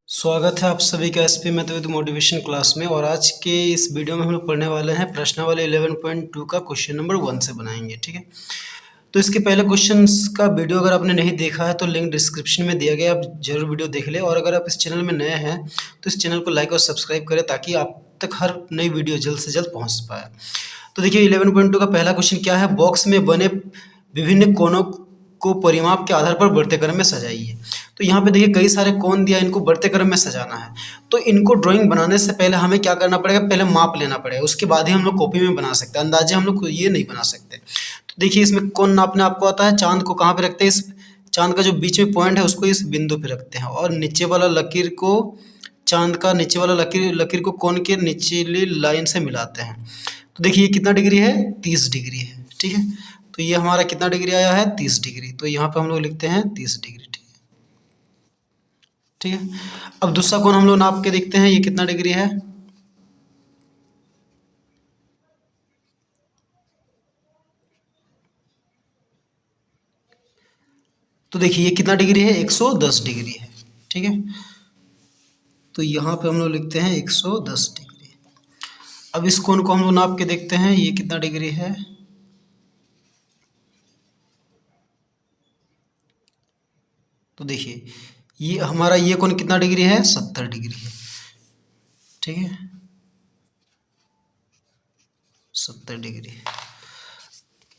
स्वागत है आप सभी का SP math with motivation class में। और आज के इस वीडियो में हम लोग पढ़ने वाले हैं प्रश्नावली 11.2 का क्वेश्चन नंबर 1 से बनाएंगे। ठीक है, तो इसके पहले क्वेश्चंस का वीडियो अगर आपने नहीं देखा है तो लिंक डिस्क्रिप्शन में दिया गया है, आप जरूर वीडियो देख लें। और अगर आप इस चैनल में नए हैं तो इस चैनल को लाइक और सब्सक्राइब करें ताकि आप तक हर नई वीडियो जल्द से जल्द पहुँच पाए। तो देखिए 11.2 का पहला क्वेश्चन क्या है, बॉक्स में बने विभिन्न कोनों को परिमाप के आधार पर बढ़ते क्रम में सजाइए। तो यहाँ पे देखिए कई सारे कोण दिया, इनको बढ़ते क्रम में सजाना है। तो इनको ड्राइंग बनाने से पहले हमें क्या करना पड़ेगा, पहले माप लेना पड़ेगा, उसके बाद ही हम लोग कॉपी में बना सकते हैं। अंदाजे हम लोग ये नहीं बना सकते। तो देखिए इसमें कोण नापने आपको आता है, चांद को कहाँ पे रखते हैं, इस चांद का जो बीच में पॉइंट है उसको इस बिंदु पे रखते हैं, और नीचे वाला लकीर को चांद का नीचे वाला लकीर को कोण के निचली लाइन से मिलाते हैं। तो देखिए ये कितना डिग्री है, 30 डिग्री है। ठीक है, तो ये हमारा कितना डिग्री आया है, 30 डिग्री। तो यहाँ पे हम लोग लिखते हैं 30 डिग्री। ठीक है, अब दूसरा कोण हम लोग नाप के देखते हैं, ये कितना डिग्री है। तो देखिए ये कितना डिग्री है, 110 डिग्री है। ठीक है, तो यहाँ पे हम लोग लिखते हैं 110 डिग्री। अब इस कोण को हम लोग नाप के देखते हैं, ये कितना डिग्री है। तो देखिए ये हमारा ये कोण कितना डिग्री है, 70 डिग्री है। ठीक है, 70 डिग्री।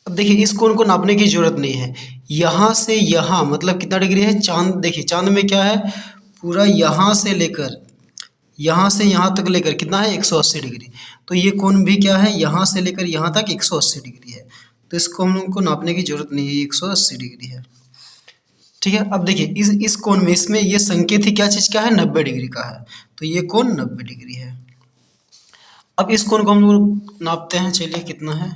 अब देखिए इस कोण को नापने की जरूरत नहीं है, यहाँ से यहाँ मतलब कितना डिग्री है, चांद देखिए चांद में क्या है, पूरा यहाँ से लेकर यहाँ से यहाँ तक लेकर कितना है, 180 डिग्री। तो ये कोण भी क्या है, यहाँ से लेकर यहाँ तक 180 डिग्री है। तो इसको हम लोग को नापने की जरूरत नहीं है, ये 180 डिग्री है। ठीक है, अब देखिए इस कोण में इसमें ये संकेत ही क्या चीज़ का है, 90 डिग्री का है। तो ये कोण 90 डिग्री है। अब इस कोण को हम लोग नापते हैं, चलिए कितना है।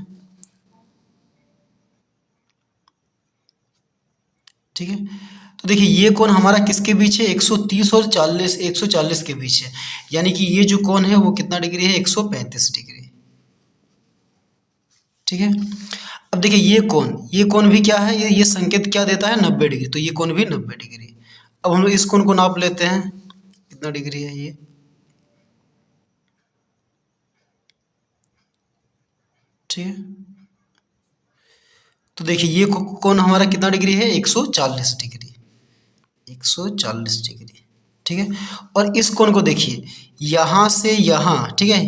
ठीक है, तो देखिए ये कोण हमारा किसके बीच है, 130 और 40 140 के बीच है। यानी कि ये जो कोण है वो कितना डिग्री है, 135 डिग्री। ठीक है, अब देखिए ये कोण भी क्या है, ये संकेत क्या देता है, 90 डिग्री। तो ये कोण भी 90 डिग्री। अब हम लोग इस कोण को नाप लेते हैं, कितना डिग्री है ये। ठीक है, तो देखिए ये कोण हमारा कितना डिग्री है, 140 डिग्री। 140 डिग्री। ठीक है, और इस कोण को देखिए यहाँ से यहाँ, ठीक है,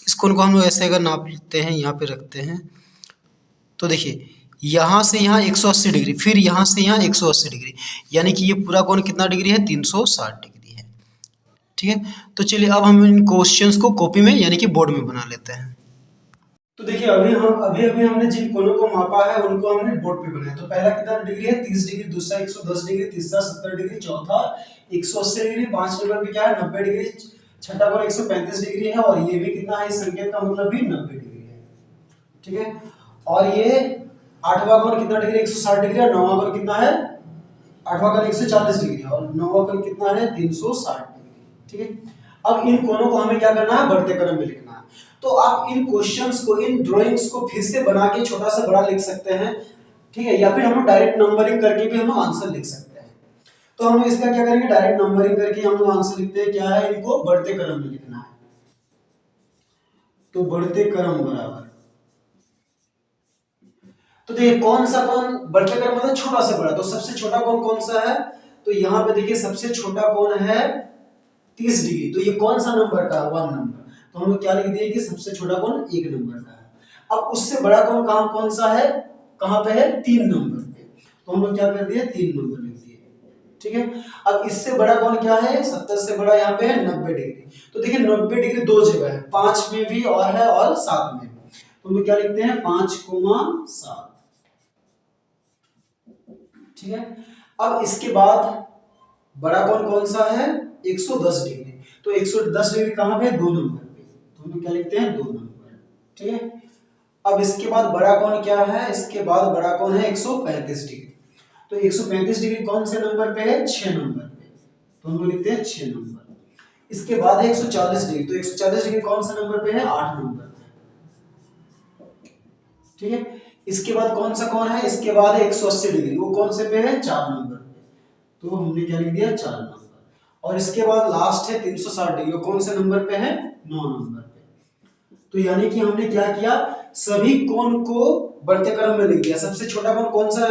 इस कोण को हम लोग ऐसे अगर नापते हैं, यहाँ पे रखते हैं, तो देखिए यहाँ से यहाँ 180 डिग्री, फिर यहाँ से यहाँ 180 डिग्री, यानी कि ये पूरा कोण कितना डिग्री है, 360 डिग्री है। ठीक है, तो चलिए अब हम इन क्वेश्चंस को कॉपी में यानी कि बोर्ड में बना लेते हैं। तो देखिए अभी हमने जिन कोणों को मापा है उनको हमने बोर्ड पे बनाया। तो पहला कितना डिग्री है, 30 डिग्री, दूसरा 110 डिग्री, तीसरा 70 डिग्री, चौथा 180 डिग्री, 5 नंबर पे क्या है, 90 डिग्री, छठा कोण 135 डिग्री है, और ये भी कितना है, इस संकेत का मतलब भी 90 डिग्री है। ठीक है, और ये आठवां कोण कितना डिग्री, 160 डिग्री, और नौवां कोण कितना है, आठवां कोण 140 डिग्री, और नौवां कोण कितना है, 360 डिग्री। ठीक है, अब इन कोणों को हमें क्या करना है, बढ़ते क्रम में लिखना है। तो आप इन क्वेश्चंस को, इन ड्राइंग्स को फिर से बना के छोटा से बड़ा लिख सकते हैं। ठीक है, या फिर हम लोग डायरेक्ट नंबरिंग करके भी हम लोग आंसर लिख सकते हैं। तो हम लोग इसका क्या करेंगे, डायरेक्ट नंबरिंग करके हम लोग आंसर लिखते हैं। क्या है, इनको बढ़ते क्रम में लिखना है। तो बढ़ते क्रम बराबर, तो देखिए कौन सा कोण बढ़ते क्रम मतलब छोटा से बड़ा, तो सबसे छोटा कोण कौन सा है, तो यहाँ पे देखिए सबसे छोटा कोण है 30 डिग्री। तो ये कौन सा नंबर का, 1 नंबर। तो हम लोग क्या लिख दिए कि सबसे छोटा कोण 1 नंबर का है। अब उससे बड़ा कोण कहां कौन सा है, कहां पे है, 3 नंबर पे। तो हम लोग क्या कर दिए, 3 नंबर लिख दिए। ठीक है, अब इससे बड़ा कोण क्या है, 70 से बड़ा यहाँ पे है 90 डिग्री। तो देखिए 90 डिग्री दो जगह है, 5 में भी और है और 7 में भी। तो हम लोग क्या लिखते हैं, 5,7। ठीक है, अब इसके बाद बड़ा कोण कौन सा है, 110 डिग्री। तो 110 डिग्री कहां पे, 2 नंबर पे। तो हम क्या लिखते हैं, 2 नंबर। ठीक है, अब इसके बाद बड़ा कोण क्या है, इसके बाद बड़ा कोण है 135 डिग्री। तो 135 डिग्री कौन से नंबर पे है, 6 नंबर पे। तो हम लिखते हैं 6 नंबर। इसके बाद है 140 डिग्री। तो 140 डिग्री कौन से नंबर पे है, 8 नंबर पे। ठीक है, इसके बाद कौन सा कोण है, इसके बाद है 180 डिग्री, वो कौन से पे है, 4 नंबर पे, तो हमने क्या लिख दिया, 4 नंबर। और इसके बाद लास्ट है 360 डिग्री, वो कौन से नंबर पे है, 9 नंबर पे। तो यानी कि हमने क्या किया, सभी कोण को बढ़ते क्रम में लिख दिया। सबसे छोटा कोण कौन सा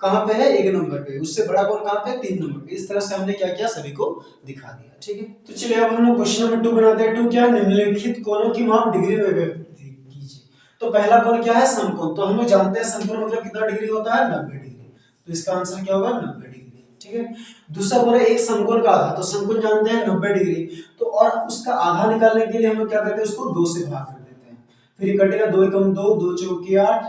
कहाँ पे है, 1 नंबर पे, उससे बड़ा कोण कहाँ पे, 3 नंबर पे। इस तरह से हमने क्या किया, सभी को दिखा दिया। ठीक है, तो चलिए अब हम लोग क्वेश्चन नंबर 2 बनाते हैं। 2 क्या है, निम्नलिखित कोणों की माप डिग्री में व्यक्त कीजिए। तो पहला कोण क्या है, समकोण। तो हम लोग जानते हैं समकोण मतलब कितना डिग्री होता है, 90 डिग्री। तो इसका आंसर क्या होगा, 90 डिग्री। ठीक है, दूसरा बोला एक समकोण का आधा। तो समकोण जानते हैं 90 डिग्री, तो और उसका आधा निकालने के लिए हम लोग क्या करते हैं, उसको 2 से भाग कर देते हैं। फिर ये कटेगा, 2 एकम 2, 2 चौके 8,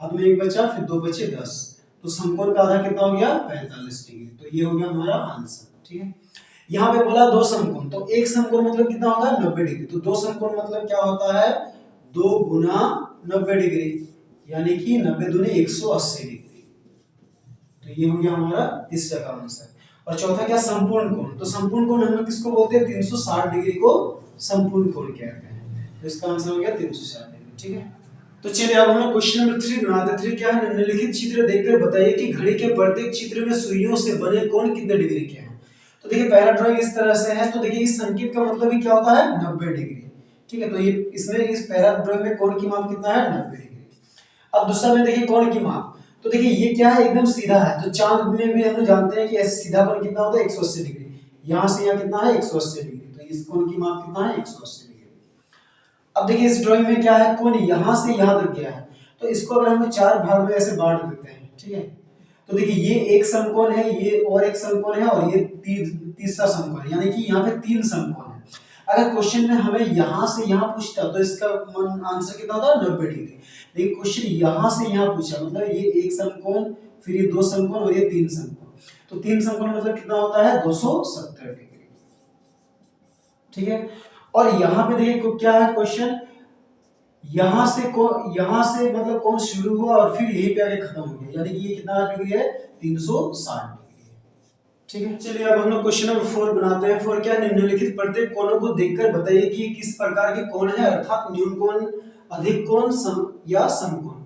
हाथ में 1 बचा, फिर 2 बचे 10। तो समकोण का आधा कितना हो गया, 45 डिग्री। तो ये हो गया हमारा आंसर। ठीक है, यहाँ पे बोला 2 समकोण, तो एक समकोण मतलब कितना होता है, 90 डिग्री। तो 2 समकोण मतलब क्या होता है, 2 गुना 90 डिग्री, यानी कि 90 दूनी 180 डिग्री। तो ये हो गया हमारा तीसरा का आंसर। और चौथा क्या, संपूर्ण कोण। तो संपूर्ण कोण हम लोग किसको बोलते हैं, 360 डिग्री को संपूर्ण कोण कहते हैं। तो इसका आंसर हो गया 360 डिग्री। ठीक है, तो चलिए अब हम लोग क्वेश्चन नंबर 3 बनाते हैं। 3 क्या है, निम्नलिखित चित्र देखकर बताइए कि घड़ी के प्रत्येक चित्र में सुइयों से बने कोण कितने डिग्री के हैं। तो देखिए पहला ड्राइंग इस तरह से है, तो देखिए इस संकेत का मतलब ही क्या होता है, 90 डिग्री। ठीक है, तो ये इसमें इस पहला ड्राइंग में कोण की माप कितना है, 90 डिग्री। अब दूसरा में देखिए कोण की माप। तो देखिए ये क्या है, एकदम सीधा है। तो चांद में भी हम लोग जानते हैं कि ऐसे सीधा कोण कितना होता है, 180 डिग्री। यहाँ से यहाँ कितना है, 180 डिग्री। तो इस कोण की माप कितना है, 180 डिग्री। अब देखिए इस ड्राइंग में क्या है, कोण यहाँ से यहाँ तक गया है। तो इसको अगर हम 4 भाग में ऐसे बांट देते हैं, ठीक है, तो देखिए ये एक समकोण है, ये और एक समकोण है, और ये तीसरा समकोण है, यानी कि यहाँ पे 3 समकोण है। अगर क्वेश्चन में हमें यहाँ से यहाँ पूछता तो इसका आंसर कितना होता है, 90 डिग्री। लेकिन क्वेश्चन यहाँ से यहाँ पूछा, मतलब ये एक समकोण, फिर ये 2 समकोण और ये 3 समकोण। तो 3 समकोण मतलब कितना होता है, 270 डिग्री। ठीक है, और यहाँ पे देखिए क्या है क्वेश्चन, यहाँ से मतलब कौन शुरू हुआ और फिर यहीं पे आके खत्म हो गया, यानी कि ये कितना डिग्री है, 360 डिग्री। ठीक है, चलिए अब हम लोग क्वेश्चन नंबर 4 बनाते हैं। 4 क्या, निम्नलिखित प्रत्येक कोणों को देखकर बताइए कि किस प्रकार के कोण है, अर्थात न्यून कोण, अधिक कोण, या समकोण।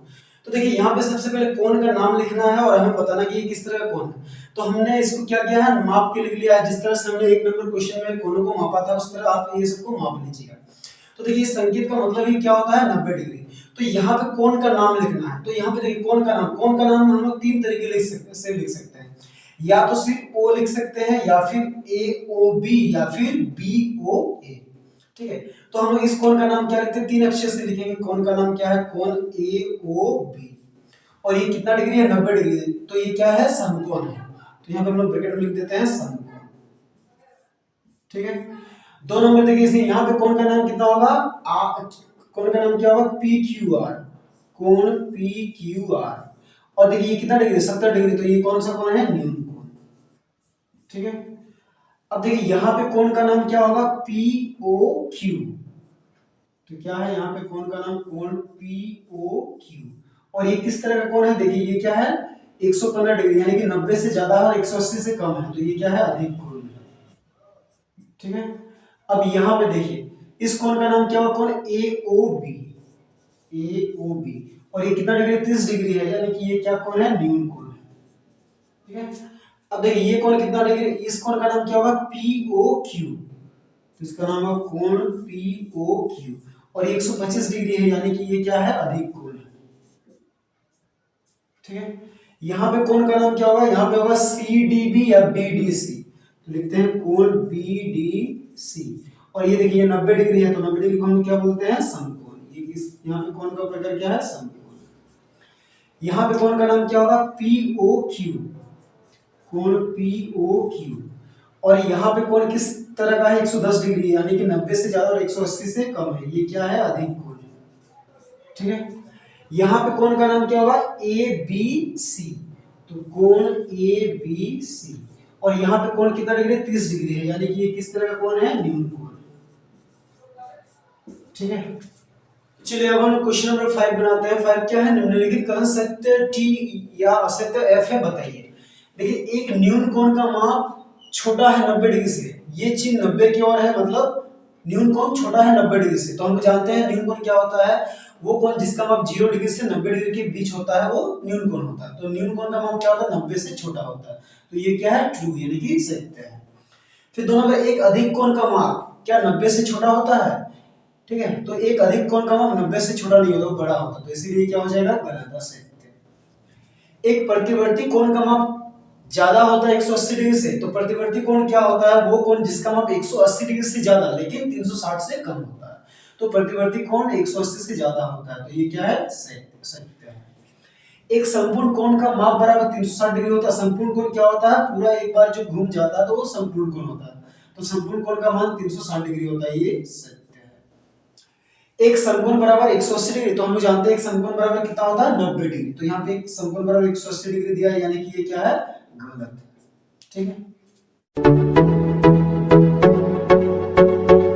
तो देखिए यहाँ पे सबसे पहले कोण का नाम लिखना है और हमें बताना कि ये किस तरह का कोण है। तो हमने इसको क्या किया है, माप के लिख लिया है। जिस तरह से हमने 1 नंबर क्वेश्चन में कोणों को मापा था, उस तरह आप ये सबको माप लीजिएगा। तो देखिए इस संकेत का मतलब ही क्या होता है, 90 डिग्री। तो यहाँ पे कोण का नाम लिखना है। तो यहाँ पे देखिए कोण का नाम हम लोग 3 तरीके लिख सकते हैं। या तो सिर्फ ओ लिख सकते हैं, या फिर ए ओ बी, या फिर बी ओ ए। ठीक है, तो हम लोग इस कोण का नाम क्या लिखते हैं, 3 अक्षर से लिखेंगे। कोण का नाम क्या है, कोण ए ओ बी। और ये कितना डिग्री है, 90 डिग्री। तो ये क्या है, समकोण है। तो यहाँ पे हम लोग ब्रैकेट में लिख देते हैं समकोण। ठीक है, 2 नंबर देखिए इसे, यहाँ पे कोण का नाम कितना होगा, कोण का नाम क्या होगा, पी क्यू आर। कोण पी क्यू आर। और देखिए ये कितना डिग्री, 70 डिग्री। तो ये कौन सा कोण है, न्यून कोण। ठीक है, अब देखिए यहाँ पे कोण का नाम क्या होगा, पी ओ क्यू। तो क्या है यहाँ पे कोण का नाम, कोण पी ओ क्यू। और ये किस तरह का कोण है, देखिए ये क्या है, 115 डिग्री, यानी कि 90 से ज्यादा है और 180 से कम है। तो ये क्या है, अधिक कोण है। ठीक है, अब यहाँ पे देखिए इस कोण का नाम क्या होगा, कोण ए ओ बी। ए ओ बी, और ये कितना डिग्री, 30 डिग्री है, यानी कि ये क्या कोण है, न्यून कोण है। ठीक है, अब देखिए ये कोण कितना डिग्री, इस कोण का नाम क्या होगा, पी ओ क्यू। इसका नाम है कोण पी ओ क्यू। और 125 डिग्री है, यानी कि ये क्या है, अधिक कोण है। ठीक है, यहाँ पे कोण का नाम क्या होगा, यहाँ पे होगा सी डी बी या बी डी सी। तो लिखते हैं कोण बी डी सी। और ये देखिए 90 डिग्री है, तो 90 डिग्री को हम क्या बोलते हैं, समकोण। ये इस यहाँ पे कोण का प्रकार क्या है, समकोण। यहाँ पे कोण का नाम क्या होगा, पी ओ क्यू। कोण पी ओ क्यू। और यहाँ पे कोण किस तरह का है, 110 डिग्री, यानी कि 90 से ज्यादा और 180 से कम है। ये क्या है, अधिक कोण है। ठीक है, यहाँ पे कोण का नाम क्या होगा, ए बी सी। तो कोण ए बी सी। और यहाँ पे कोण कितना डिग्री, 30 डिग्री है, यानी कि ये किस तरह का कोण है, न्यून कोण। ठीक है, चलिए अब हम क्वेश्चन नंबर 5 बनाते हैं। 5 क्या है, निम्नलिखित कथन सत्य टी या असत्य एफ है, बताइए। देखिए एक न्यून कोण का माप छोटा है 90 डिग्री से, ये चिन्ह 90 की ओर है, मतलब न्यून कोण छोटा है 90 डिग्री से। तो हम जानते हैं न्यून कोण क्या होता है, वो कोण जिसका माप 0 डिग्री से 90 डिग्री के बीच होता है वो न्यून कोण होता है। तो न्यून कोण का माप क्या होता है, 90 से छोटा होता है। तो ये क्या है, ट्रू यानी कि सत्य है। फिर 2 नंबर, एक अधिक कोण का माप क्या 90 से छोटा होता है, ठीक है। तो एक अधिक कोण का माप 90 से छोटा नहीं होता, वो बड़ा होता है। तो इसीलिए क्या हो जाएगा, गलत, असत्य। एक प्रतिवर्ती कोण का माप ज्यादा होता है 180 डिग्री से। तो प्रतिवर्ती कोण क्या होता है, वो कोण जिसका माप 180 डिग्री से ज्यादा लेकिन 360 से कम होता है। तो प्रतिवर्ती कोण 180 से ज्यादा होता है। तो ये क्या है, सत्य है। एक संपूर्ण कोण का माप बराबर 360 डिग्री होता है। संपूर्ण कोण क्या होता है, पूरा एक बार जो घूम जाता है तो वो संपूर्ण कोण होता है। तो संपूर्ण कोण का मान 360 डिग्री होता है, ये सत्य है। एक समकोण बराबर 180 डिग्री, तो हम लोग जानते हैं एक समकोण बराबर कितना होता है, 90 डिग्री। तो यहाँ पे एक समकोण बराबर 180 डिग्री दिया है, यानी कि ये क्या है, गलत, ठीक है।